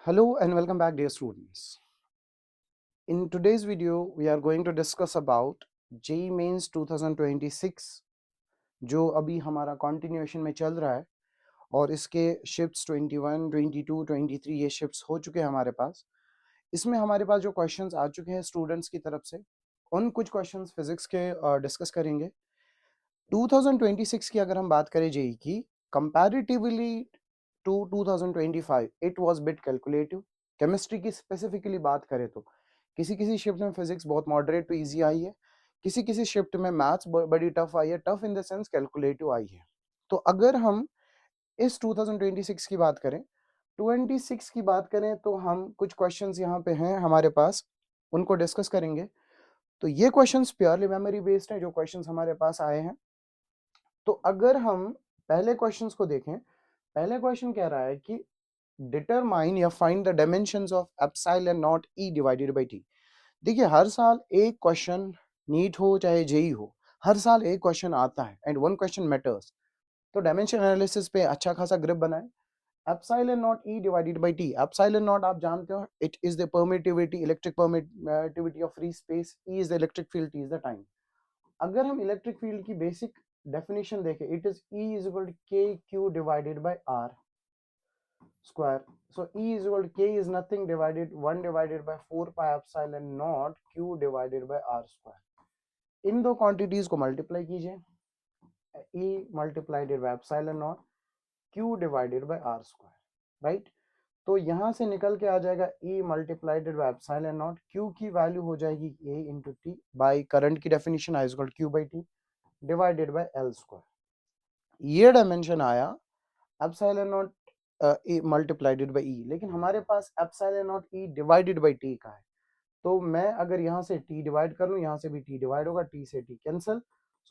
Hello and welcome back, dear students. In today's video, we are going to discuss about JEE Mains 2026 जो अभी हमारा continuation में चल रहा है और इसके शिफ्ट्स 21, 22, 23 ये शिफ्ट्स हो चुके हैं हमारे पास। इसमें हमारे पास जो क्वेश्चंस आ चुके हैं स्टूडेंट्स की तरफ से, उन कुछ क्वेश्चंस फिजिक्स के डिस्कस करेंगे। 2026 की अगर हम बात करें जेई की, comparatively to 2025 it was bit calculative. Chemistry की स्पेसिफिकली बात करें तो किसी किसी शिफ्ट में फिजिक्स बहुत मॉडरेट टू इजी आई है, किसी किसी शिफ्ट में मैथ्स बड़ी टफ आई है, tough in the sense calculative आई है। तो अगर हम इस 2026 की बात करें, 26 की बात करें तो हम कुछ क्वेश्चंस यहाँ पे हैं हमारे पास, उनको डिस्कस करेंगे। तो ये क्वेश्चंस प्योरली मेमोरी बेस्ड हैं जो क्वेश्चंस हमारे पास आए हैं। तो अगर हम पहले क्वेश्चंस को देखें, पहले क्वेश्चन कह रहा है कि डिटरमाइन या find the dimensions of epsilon not E divided by T. देखिए हर साल एक क्वेश्चन, नीट हो चाहे जेई हो, हर साल एक क्वेश्चन आता है एंड वन क्वेश्चन मैटर्स। तो डायमेंशन एनालिसिस पे अच्छा खासा ग्रिप बनाए। Epsilon not E divided by T, epsilon not आप जानते हो it is the permittivity, electric permittivity of free space, E is the electric field, T is the time. अगर हम इलेक्ट्रिक फील्ड की बेसिक डेफिनेशन देखें, it is E is equal to K Q divided by R square. So E is equal to के is nothing divided 1 divided by 4 pi epsilon not Q divided by R square. इन दो quantities को multiply कीजिए, E multiplied by epsilon not Q divided by R square, right. तो यहां से निकल के आ जाएगा E multiplied by epsilon not, Q की वैल्यू हो जाएगी A into T by current की definition I is equal to Q by T divided by L square. ये डायमेंशन आया epsilon not multiplied by E, लेकिन हमारे पास epsilon not E divided by T का है। तो मैं अगर यहाँ से T डिवाइड कर लूँ, यहाँ से भी T डिवाइड होगा, T से T cancel,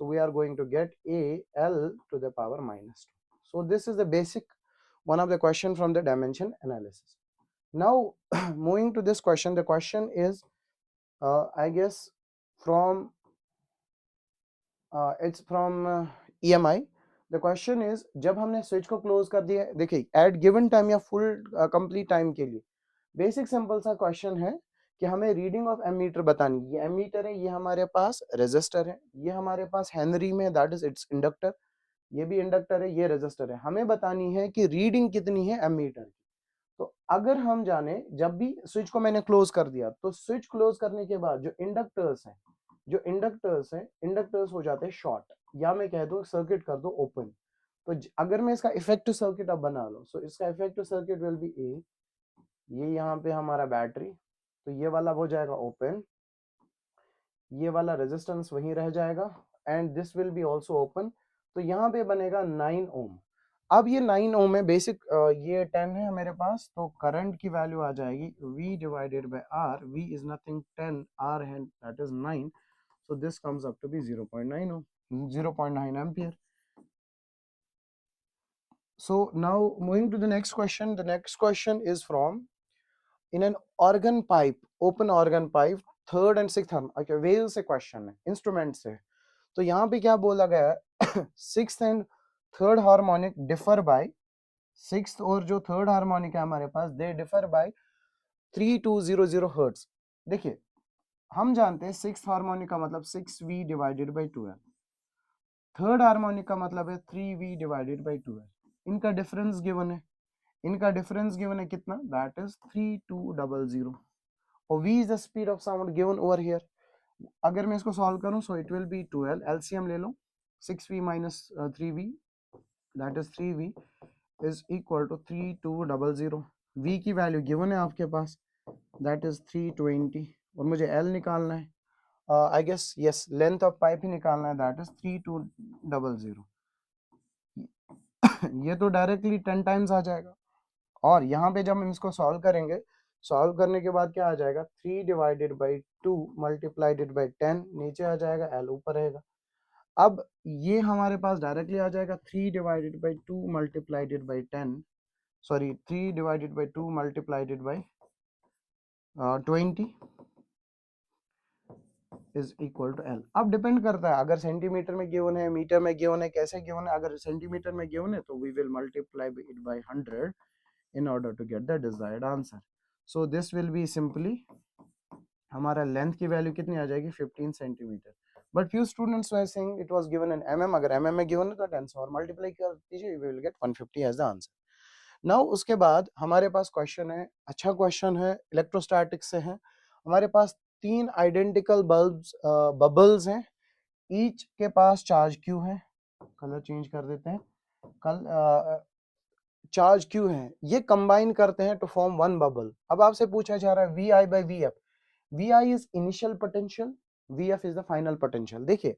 so we are going to get a L to the power minus 2. So this is the basic one of the question from the dimension analysis. Now moving to this question, the question is I guess from it's from EMI. The question is, जब हमने switch को close कर दिया, देखिए eight given time या full complete time के लिए basic simple सा क्वेश्चन है कि हमें रीडिंग ऑफ एमीटर बतानी। ये एमीटर है, ये हमारे पास रेजिस्टर है, ये हमारे पास हेनरी में दैट इज इट्स इंडक्टर, ये भी इंडक्टर है, ये रेजिस्टर है। हमें बतानी है कि रीडिंग कितनी है एमीटर की। तो अगर हम जाने, जब भी स्विच को मैंने क्लोज कर दिया, तो स्विच क्लोज करने के बाद जो इंडक्टर्स हैं, इंडक्टर्स हो जाते हैं शॉर्ट, या मैं कह दूं सर्किट कर दो ओपन। तो अगर मैं इसका इफेक्टिव सर्किट अब बना लूं, सो इसका इफेक्टिव सर्किट विल बी ए, ये यहाँ पे हमारा बैटरी, तो ये वाला हो जाएगा ओपन, ये वाला रेजिस्टेंस वहीं रह जाएगा and this will be also open. तो यहाँ पे बनेगा 9 ओम। अब ये 9 ओम है, बेसिक ये 10 है मेरे पास, तो करंट की वैल्यू आ जाएगी V divided by R। V is nothing 10, R है that is 9, so this comes up to be 0.9 ohm, 0.9 ampere. So now moving to the next question, the next question is from in an organ pipe, open organ pipe, third and sixth harmonic, okay, wave से question है, instrument से। तो यहाँ पे क्या बोला गया है, sixth and third harmonic differ by, sixth और जो थर्ड हार्मोनिक है हमारे पास, दे डिफर बाय 3200 हर्ट्ज। देखिए हम जानते हैं सिक्स्थ हार्मोनिक का मतलब 6V divided by 12, third harmonic का मतलब है 3V डिवाइडेड बाय 12। इनका डिफरेंस गिवन है, इनका डिफरेंस गिवन है कितना, दैट इज 3200, और V is the speed of sound given over here. अगर मैं इसको सॉल्व करूं, so it will be 12, LCM ले लो, 6V minus 3V that is 3V is equal to 3200। V की वैल्यू गिवन है आपके पास, दैट इज 320, और मुझे L निकालना है, I guess yes length of pipe ही निकालना है, दैट इज 3200। ये तो डायरेक्टली 10 टाइम्स आ जाएगा, और यहाँ पे जब हम इसको सॉल्व करेंगे, सॉल्व करने के बाद क्या आ जाएगा, 3 डिवाइडेड बाई 2 मल्टीप्लाइडेड बाई 10, नीचे आ जाएगा, L ऊपर रहेगा। अब ये हमारे पास डायरेक्टली आ जाएगा 3 divided by 2 multiplied by 10, sorry 3 divided by 2 multiplied by 20 is equal to L। अब डिपेंड करता है अगर सेंटीमीटर में गिवन है, मीटर में गिवन है, कैसे गिवन है। अगर सेंटीमीटर में गिवन है तो we will multiply it by 100 in order to get the desired answer. So this will be simply हमारा लेंथ की वैल्यू कितनी आ जाएगी 15 centimetre. But few students were saying it was given in mm. अगर mm में given है तो 10 से और मल्टीप्लाई कर दीजिए, we will get 150 as the answer. Now उसके बाद हमारे पास क्वेश्चन है, अच्छा क्वेश्चन है, इलेक्ट्रोस्टैटिक्स से है. हमारे पास 3 आइडेंटिकल बबल्स हैं, ईच के पास चार्ज क्यू है. कलर चेंज कर देते हैं. कल चार्ज क्यू है, ये कंबाइन करते हैं टू फॉर्म वन बबल. अब आपसे पूछा जा रहा है V I by V F. V I is initial potential, V F is the final potential. देखिए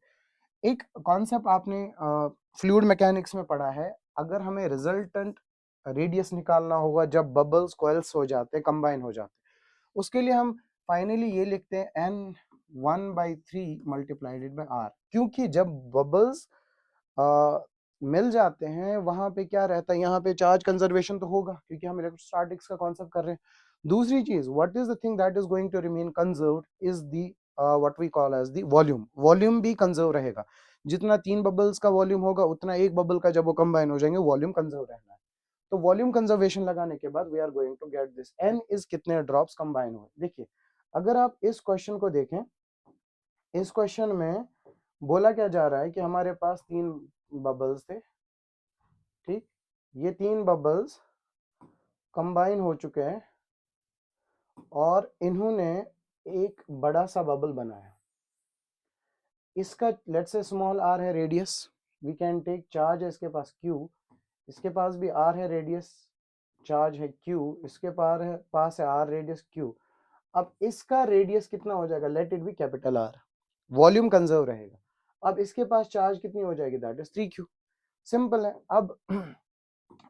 एक कॉन्सेप्ट आपने फ्लूइड मैकेनिक्स में पढ़ा है, अगर हमें रिजल्टेंट रेडियस निकालना होगा जब बबल्स कॉइल्स हो जाते हैं, कंबाइन हो जाते हैं, उसके लिए हम फाइनली ये लिखते हैं n 1/3 मल्टीप्लाइड बाय r. क्योंकि जब बबल्स मिल जाते हैं वहां पे क्या रहता है, यहाँ पे चार्ज कंजर्वेशन तो होगा क्योंकि हम इलेक्ट्रोस्टैटिक्स का कॉन्सेप्ट कर रहे हैं. दूसरी चीज, what is the thing that is going to remain conserved is the what we call as the volume. Volume भी कंजर्व रहेगा. जितना 3 बबल्स का वॉल्यूम होगा उतना एक बबल का जब वो कंबाइन हो जाएंगे वॉल्यूम कंजर्व रहना है. तो वॉल्यूम कंजर्वेशन लगाने के बाद we are going to get this n is कितने ड्रॉप्स कंबाइन हुए. देखिए अगर आप इस क्वेश्चन को देखें, इस क्वेश्चन में बोला क्या जा रहा है कि हमारे पास 3 बबल्स थे, ठीक. ये 3 बबल्स कंबाइन हो चुके हैं और इन्होंने एक बड़ा सा बबल बनाया. इसका लेट्स से स्मॉल r है radius, we can take charge है इसके पास q, इसके पास भी r है रेडियस, चार्ज है q, इसके पास है r रेडियस q. अब इसका रेडियस कितना हो जाएगा, let it be capital R, volume conserve रहेगा. अब इसके पास चार्ज कितनी हो जाएगी, दैट इज 3q. सिंपल है. अब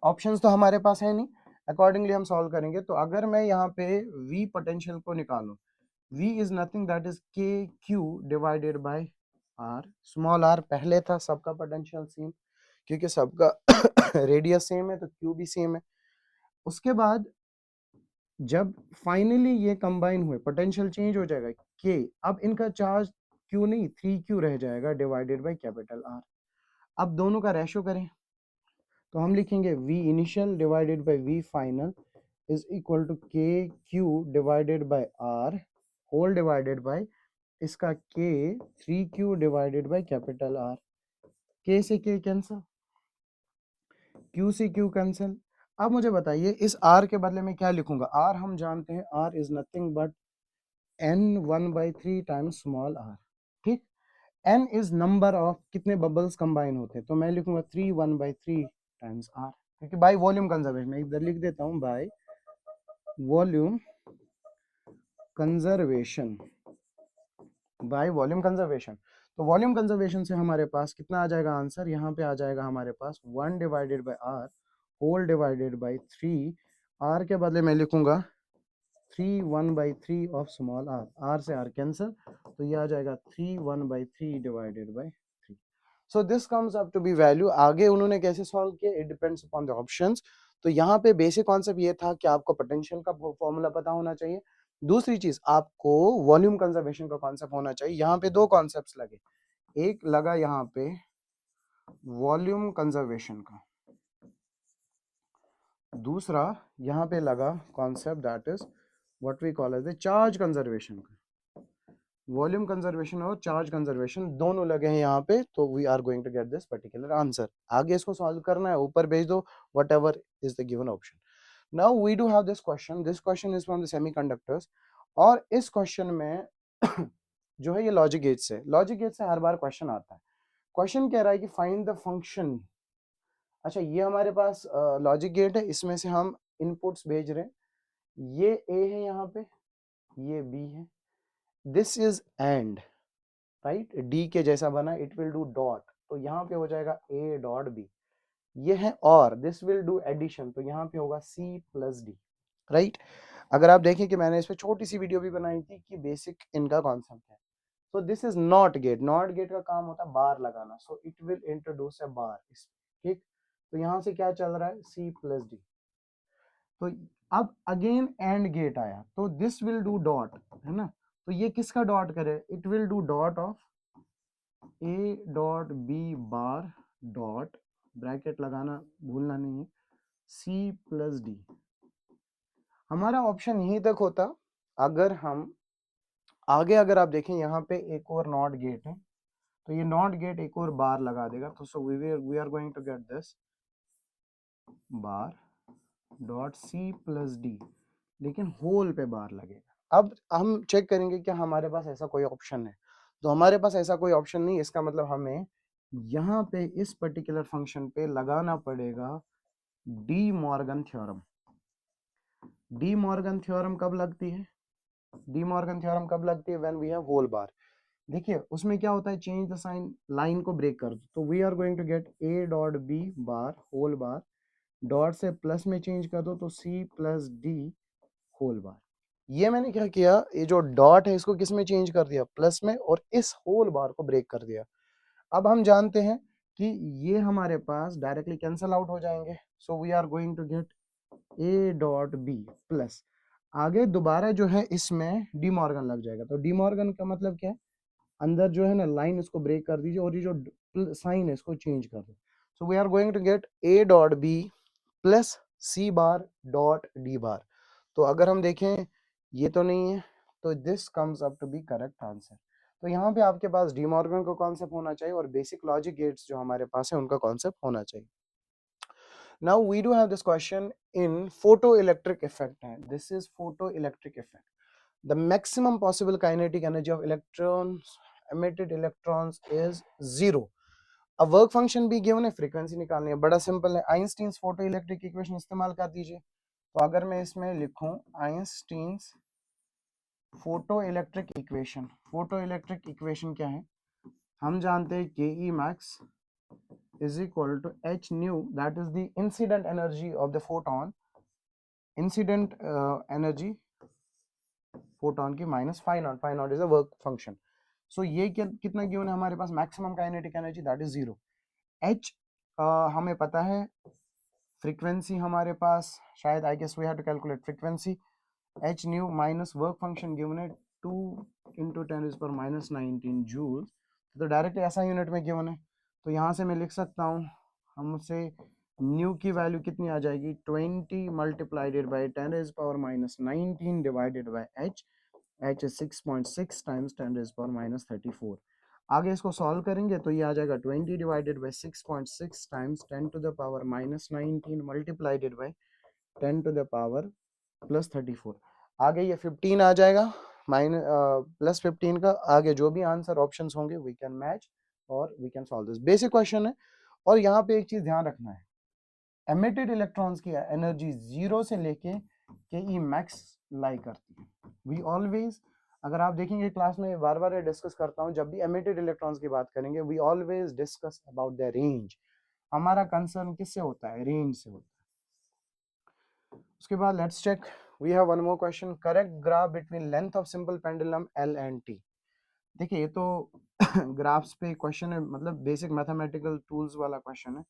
ऑप्शंस तो हमारे पास है नहीं, अकॉर्डिंगली हम सॉल्व करेंगे. तो अगर मैं यहाँ पे v पोटेंशियल को निकालूं, v is nothing that is k q divided by r. Small r पहले था, सबका पोटेंशियल सेम क्योंकि सबका रेडियस सेम है तो q भी सेम है. उसके बाद जब फाइनली ये कंबाइन हुए पोटेंशियल चेंज हो जाएगा k. अब इनका चार्ज q नहीं 3q रह जाएगा डिवाइडेड बाय कैपिटल R. अब दोनों का रेशो करें तो हम लिखेंगे v initial divided by v final is equal to k q divided by r whole divided by इसका k 3q divided by capital R. k से k कैंसिल, q से q कैंसिल. अब मुझे बताइए इस r के बदले में क्या लिखूंगा. r हम जानते हैं r is nothing but n 1/3 times small r. ठीक. n इज नंबर ऑफ कितने बबल्स कंबाइन होते हैं, तो मैं लिखूंगा 3 1/3 टाइम्स r, क्योंकि बाय वॉल्यूम कंजर्वेशन. मैं इधर लिख देता हूं by volume conservation, by volume conservation. तो वॉल्यूम कंजर्वेशन से हमारे पास कितना आ जाएगा आंसर, यहाँ पे आ जाएगा हमारे पास 1 divided by r whole divided by 3. r के बदले मैं लिखूंगा 3 1/3 ऑफ स्मॉल r. r से r कैंसिल, तो ये आ जाएगा 3 1/3 divided by 3. So this comes up to be value. आगे उन्होंने कैसे सॉल्व किया, it depends upon the options. तो यहाँ पे बेसिक कॉन्सेप्ट ये था कि आपको पोटेंशियल का फॉर्मूला पता होना चाहिए. दूसरी चीज आपको वॉल्यूम कंजर्वेशन का कॉन्सेप्ट होना चाहिए. यहाँ पे दो कॉन्सेप्ट्स लगे, एक लगा यहाँ पे वॉल्यूम कंजर्वेशन का, दूसरा यहाँ पे लगा concept that is what we call as the charge conservation का. वॉल्यूम कंजर्वेशन और चार्ज कंजर्वेशन दोनों लगे हैं यहाँ पे. तो we are going to get this particular answer. आगे इसको सॉल्व करना है, ऊपर भेज दो whatever is the given option. Now we do have this question. This question is from the semiconductors. और इस क्वेश्चन में जो है ये लॉजिक गेट से, लॉजिक गेट से हर बार क्वेश्चन आता है. क्वेश्चन कह रहा है कि फाइंड द फंक्शन. अच्छा ये हमारे पास लॉजिक गेट है, इसमें से हम इनपुट्स भेज रहे हैं. ये A है यहाँ पे, ये B है. This is and, right, D के जैसा बना, इट विल डू डॉट, तो यहाँ पे हो जाएगा A डॉट B. ये है और दिस विल डू एडिशन, तो यहाँ पे होगा C प्लस D, राइट. अगर आप देखें कि मैंने इस पे छोटी सी वीडियो भी बनाई थी कि बेसिक इनका कॉन्सेप्ट है. तो this is not gate. Not gate का काम होता है बार लगाना, so it will introduce a bar. ठीक. तो यहाँ से क्या चल रहा है, C प्लस D. तो अब अगेन एंड गेट आया, तो दिस विल डू डॉट, है ना. तो ये किसका डॉट करे, it will do dot of A dot B bar dot, bracket लगाना भूलना नहीं है, C प्लस D. हमारा ऑप्शन यहीं तक होता अगर हम आगे अगर आप देखें यहाँ पे एक और नॉट गेट है, तो ये नॉट गेट एक और बार लगा देगा, तो so we are going to get this bar dot C plus D, लेकिन होल पे बार लगेगा। अब हम चेक करेंगे क्या हमारे पास ऐसा कोई ऑप्शन है, तो हमारे पास ऐसा कोई ऑप्शन नहीं। इसका मतलब हमें यहाँ पे इस पर्टिकुलर फंक्शन पे लगाना पड़ेगा De Morgan theorem. De Morgan theorem कब लगती है? डी मॉर्गन थ्योरम कब लगती है? When we have whole bar. देखिए उसमें क्या होता है, चेंज द साइन, लाइन को ब्रेक कर दो, तो we are going to get A dot B bar whole bar, dot से प्लस में चेंज कर दो तो C plus D whole bar. ये मैंने क्या किया, ये जो डॉट है इसको किस में चेंज कर दिया, प्लस में, और इस होल बार को ब्रेक कर दिया। अब हम जानते हैं कि ये हमारे पास डायरेक्टली कैंसल आउट हो जाएंगे, so we are going to get A dot B plus, आगे दोबारा जो है इसमें डी मॉर्गन लग जाएगा। तो डी मॉर्गन का मतलब क्या है, अंदर जो है ना लाइन इसको ब्रेक कर दीजिए और ये जो साइन है इसको चेंज कर दो। So we are going to get A dot B plus C bar dot D bar. तो अगर हम देखें ये तो नहीं है, तो this comes up to be correct answer. तो यहाँ पे आपके पास डी मॉर्गन का कॉन्सेप्ट होना चाहिए और बेसिक लॉजिक गेट्स जो हमारे पास है उनका कॉन्सेप्ट होना चाहिए। Now we do have this question in photoelectric effect. This is photoelectric effect. The maximum possible kinetic energy of electrons, emitted electrons is 0. अब वर्क फंक्शन भी गिवन है, फ्रीक्वेंसी निकालनी है, बड़ा सिंपल है। आइंस्टीन्स फोटो इलेक्ट्रिक इक्वेशन इस्तेमाल कर दीजिए। तो अगर मैं इसमें लिखूं आइंस्टीन्स फोटो इलेक्ट्रिक इक्वेशन क्या है, हम जानते हैं के E max is equal to h nu, that is the incident energy of the photon, incident energy photon की minus phi naught is a work function. So ये कितना गिवन है हमारे पास, maximum kinetic energy that is 0. h हमें पता है, frequency हमारे पास शायद I guess we have to calculate frequency, h nu minus work function given है 2 into 10⁻⁻19 जूल्स, तो डायरेक्टली ऐसा यूनिट में गिवन है। तो यहाँ से मैं लिख सकता हूँ, हमसे न्यू की वैल्यू कितनी आ जाएगी, 20 मल्टीप्लाइडेड by 10⁻⁻19 divided by h, h is 6.6 times 10⁻⁻34। आगे इसको सॉल्व करेंगे तो ये आ जाएगा 20 डिवाइडेड बाई 6.6 टाइम्स 10⁻⁻19 मल्टीप्लाइडेड बाई 10⁻+34। आगे ये 15 आ जाएगा, प्लस 15 का आगे जो भी आंसर ऑप्शंस होंगे वी कैन मैच और we can solve this. Basic question है। और यहाँ पे एक चीज ध्यान रखना है, एमिटेड इलेक्ट्रॉन्स की एनर्जी 0 से लेके के ई मैक्स लाई करती है। वी ऑलवेज, अगर आप देखेंगे क्लास में बार बार डिस्कस करता हूँ, जब भी एमिटेड इलेक्ट्रॉन्स की बात करेंगे we always discuss about the range. हमारा कंसर्न किससे होता है, रेंज से होता है। उसके बाद let's check, we have one more question, correct graph between length of simple pendulum L and T. देखिए ये तो ग्राफ्स पे क्वेश्चन है, मतलब बेसिक मैथमेटिकल टूल्स वाला क्वेश्चन है।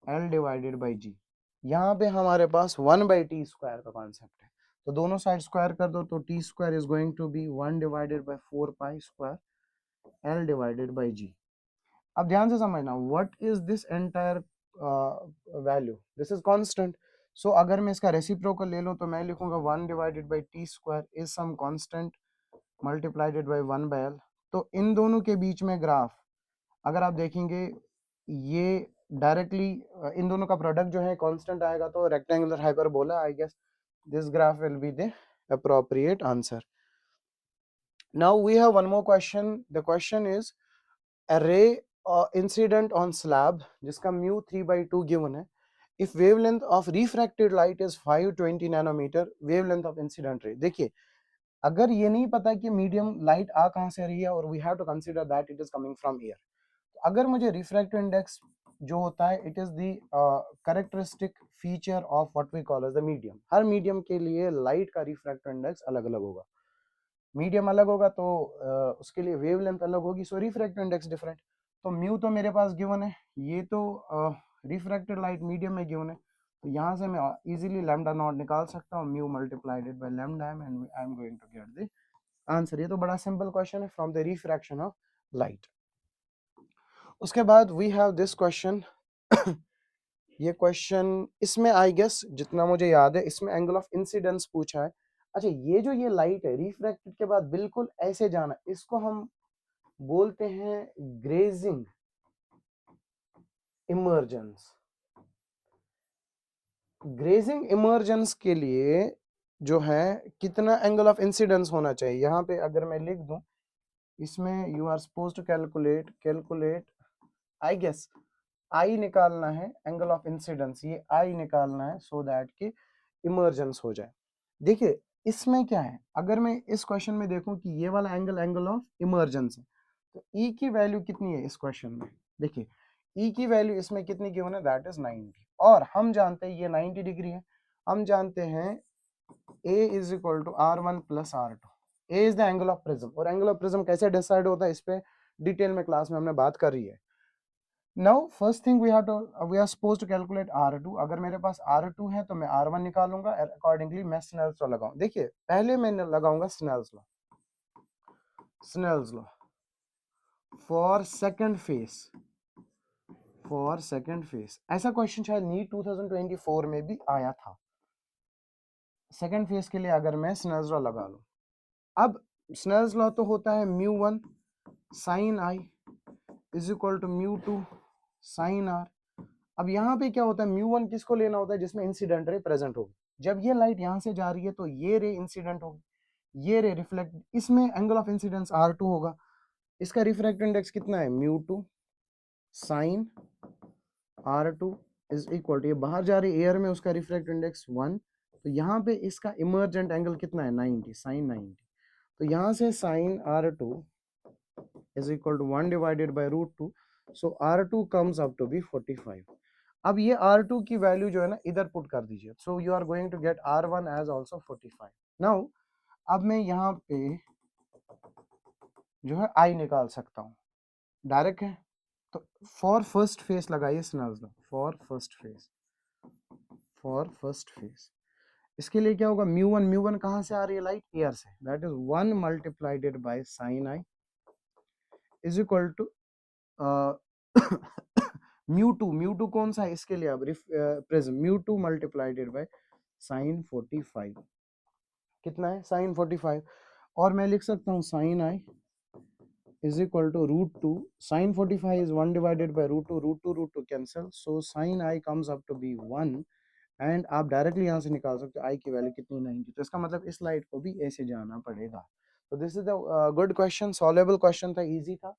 L डिवाइडेड बाई जी, यहाँ पे हमारे पास 1/t स्क्वायर का कॉन्सेप्ट है, तो दोनों साइड स्क्वायर कर दो, तो t square is going to be 1 divided by 4 pi square L divided by G. अब ध्यान से समझना, what is this entire value, this is constant. So अगर मैं इसका रेसिप्रोकल ले लूं तो मैं लिखूंगा 1 divided by T square is some constant multiplied by 1 by L. तो इन दोनों के बीच में ग्राफ अगर आप देखेंगे, ये डायरेक्टली इन दोनों का प्रोडक्ट जो है कांस्टेंट आएगा, तो rectangular hyperbola, I guess this graph will be the appropriate answer. Now we have one more question. The question is a ray incident on slab जिसका mu 3/2 given है, if wavelength of refracted light is 520 nanometer, wavelength of incident ray। देखिए अगर ये नहीं पता कि medium light आ कहाँ से रही है, और we have to consider that it is coming from air, अगर मुझे रिफ्रैक्टिव इंडेक्स जो होता है, it is the characteristic feature of what we call as the medium. हर मीडियम के लिए लाइट का रिफ्रैक्टिव इंडेक्स अलग अलग होगा, मीडियम अलग होगा तो उसके लिए वेवलेंथ अलग होगी, सो रिफ्रैक्टिव इंडेक्स डिफरेंट। तो म्यू तो मेरे पास गिवन है, ये तो रिफ्रैक्टेड लाइट मीडियम में गिवन है, तो यहाँ से मैं इजीली लैम्डा नॉट निकाल सकता हूँ, mu multiplied by lambda and I am going to get the answer. ये तो बड़ा सिंपल क्वेश्चन है, from the refraction of light. उसके बाद वी हैव दिस क्वेश्चन, ये क्वेश्चन इसमें आई गेस जितना मुझे याद है इसमें एंगल ऑफ इंसिडेंस पूछा है। अच्छा, ये जो ये लाइट है रिफ्रैक्टेड के बाद बिल्कुल ऐसे जाना, इसको हम बोलते हैं ग्रेजिंग इमर्जेंस। ग्रेजिंग इमर्जेंस के लिए जो है कितना एंगल ऑफ इंसिडेंस होना चाहिए, यहाँ पे अगर मैं लिख दूं, इसमें you are suppose to calculate I guess I निकालना है एंगल ऑफ इंसिडेंस, ये आई निकालना है सो दैट कि इमर्जेंस हो जाए। देखिए इसमें क्या है, अगर मैं इस क्वेश्चन में देखूं कि ये वाला एंगल ऑफ इमर्जेंस है, तो ई की वैल्यू कितनी है इस क्वेश्चन में, देखिए ई की वैल्यू इसमें कितनी गिवन है, दैट इज 90, और हम जानते हैं ये 90 डिग्री है। हम जानते हैं A is equal to R1 plus R2। A is the angle of prism, और एंगल ऑफ प्रिज्म कैसे डिसाइड होता है इस पे डिटेल में क्लास में हमने बात कर रही है। Now first thing we are suppose to calculate R2। अगर मेरे पास R2 है तो मैं R1 निकालूंगा, अकॉर्डिंगली मैं स्नेल्स लॉ लगाऊं। देखिए पहले मैं लगाऊंगा Snell's law for second face. ऐसा क्वेश्चन शायद नीट 2024 में भी आया था। सेकंड फेस के लिए अगर मैं स्नेल्स लॉ लगा लूं, अब स्नेल्स लॉ तो होता है μ1 sin I is equal to μ2 sin R। अब यहाँ पे क्या होता है, μ1 किसको लेना होता है, जिसमें इंसिडेंट रे प्रेजेंट होगी। जब ये लाइट यहाँ से जा रही है तो ये रे इंसिडेंट होगी, ये रे रिफ्लेक्ट, इसमें एंगल ऑफ इंसिडेंस R2 होगा। इसका रिफ्रैक्ट इंडेक्स कितना है, μ2 sin R2 is equal to, ये बाहर जा रही एयर में, उसका रिफ्रैक्ट इंडेक्स 1, तो यहाँ पे इसका इमर्जेंट एंगल कितना है, 90 sin 90। तो यहाँ से sin R2 is equal to 1 divided by root 2, so R2 comes up to be 45। अब ये R2 की वैल्यू जो है ना इधर पुट कर दीजिए, so you are going to get R1 as also 45। now अब मैं यहाँ पे जो है I निकाल सकता हूँ, डायरेक्ट है, तो फॉर फर्स्ट फेस लगाइए Snell's law, for first face. इसके लिए क्या होगा, μ1 कहाँ से आ रही है लाइट, एयर से, that is 1 multiplied by sin I is equal to μ2 कौन सा है इसके लिए, अब प्रिज्म, μ2 मल्टीप्लाइडेड बाय sin 45, कितना है sin 45, और मैं लिख सकता हूँ sin I is equal to root 2, sin 45 is 1 divided by root 2, root 2 cancel, so sin I comes up to be 1, and आप डायरेक्टली यहाँ से निकाल सकते हो आई की वैल्यू कितनी, 90। तो इसका मतलब इस लाइट को भी ऐसे जाना पड़ेगा। तो this is the good question, solvable question था, इजी था।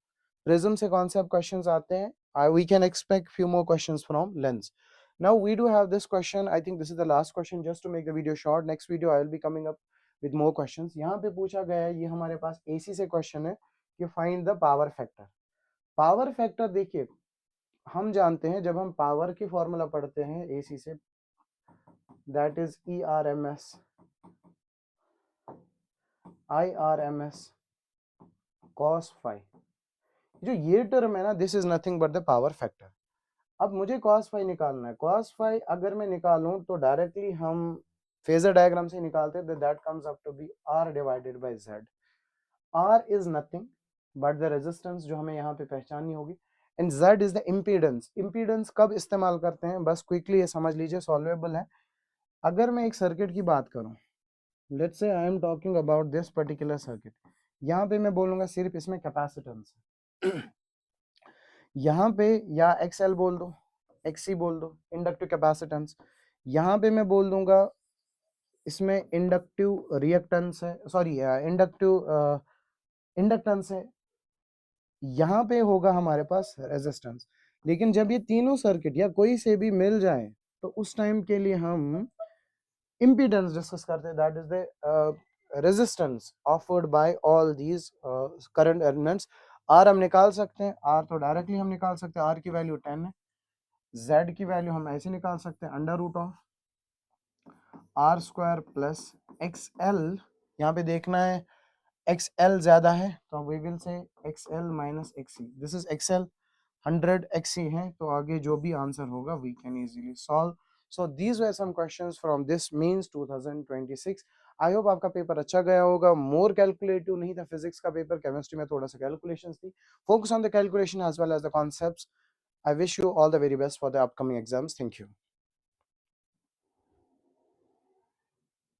प्रिज्म से कॉन्सेप्ट क्वेश्चंस आते हैं, we can expect few more questions from lens. Now we do have this question, I think this is the last question, just to make the video short, next video I will be coming up with more questions. यहाँ पे पूछा गया है, ये हमारे पास AC से question है कि find the power factor. Power factor देखिए, हम जानते हैं जब हम पावर की फॉर्मूला पढ़ते हैं एसी से, that is ERMS IRMS cos phi। जो ये टर्म है ना, this is nothing but the power factor. अब मुझे cos phi निकालना है, cos phi अगर मैं निकालूं तो डायरेक्टली हम फेजर डायग्राम से निकालते हैं, that comes up to be R divided by Z। R is nothing but the resistance जो हमें यहाँ पे पहचाननी होगी, and Z is the impedance. Impedance कब इस्तेमाल करते हैं, बस क्विकली ये समझ लीजिए, सॉल्वेबल है। अगर मैं एक सर्किट की बात करूं, let's say I am talking about this particular circuit, यहाँ पे मैं बोलूंगा सिर्फ इसमें कैपेसिटेंस यहाँ पे या XL बोल दो, XC बोल दो, इंडक्टिव कैपेसिटेंस। यहाँ पे मैं बोल दूंगा इसमें इंडक्टिव रिएक्टेंस है, सॉरी इंडक्टेंस है। यहाँ पे होगा हमारे पास रेजिस्टेंस। लेकिन जब ये तीनों सर्किट या कोई से भी मिल जाए तो उस टाइम के लिए हम impedance डिस्कस करते हैं, that is the resistance offered by all these current elements. R हम निकाल सकते हैं, आर तो डायरेक्टली हम निकाल सकते हैं, आर की वैल्यू 10 है। जेड की वैल्यू हम ऐसे निकाल सकते हैं, under root of R square plus X L. यहाँ पे देखना है एक्स एल ज्यादा है तो we will say X L minus XC, this is X L 100 XC है, तो आगे जो भी आंसर होगा we can easily solve. So these were some questions from this mains 2026। I hope आपका पेपर अच्छा गया होगा, मोर कैलकुलेटिव नहीं था फिजिक्स का पेपर, केमिस्ट्री में थोड़ा सा कैलकुलेशंस थी, focus on the calculation as well as the concepts. I wish you all the very best for the upcoming exams. Thank you.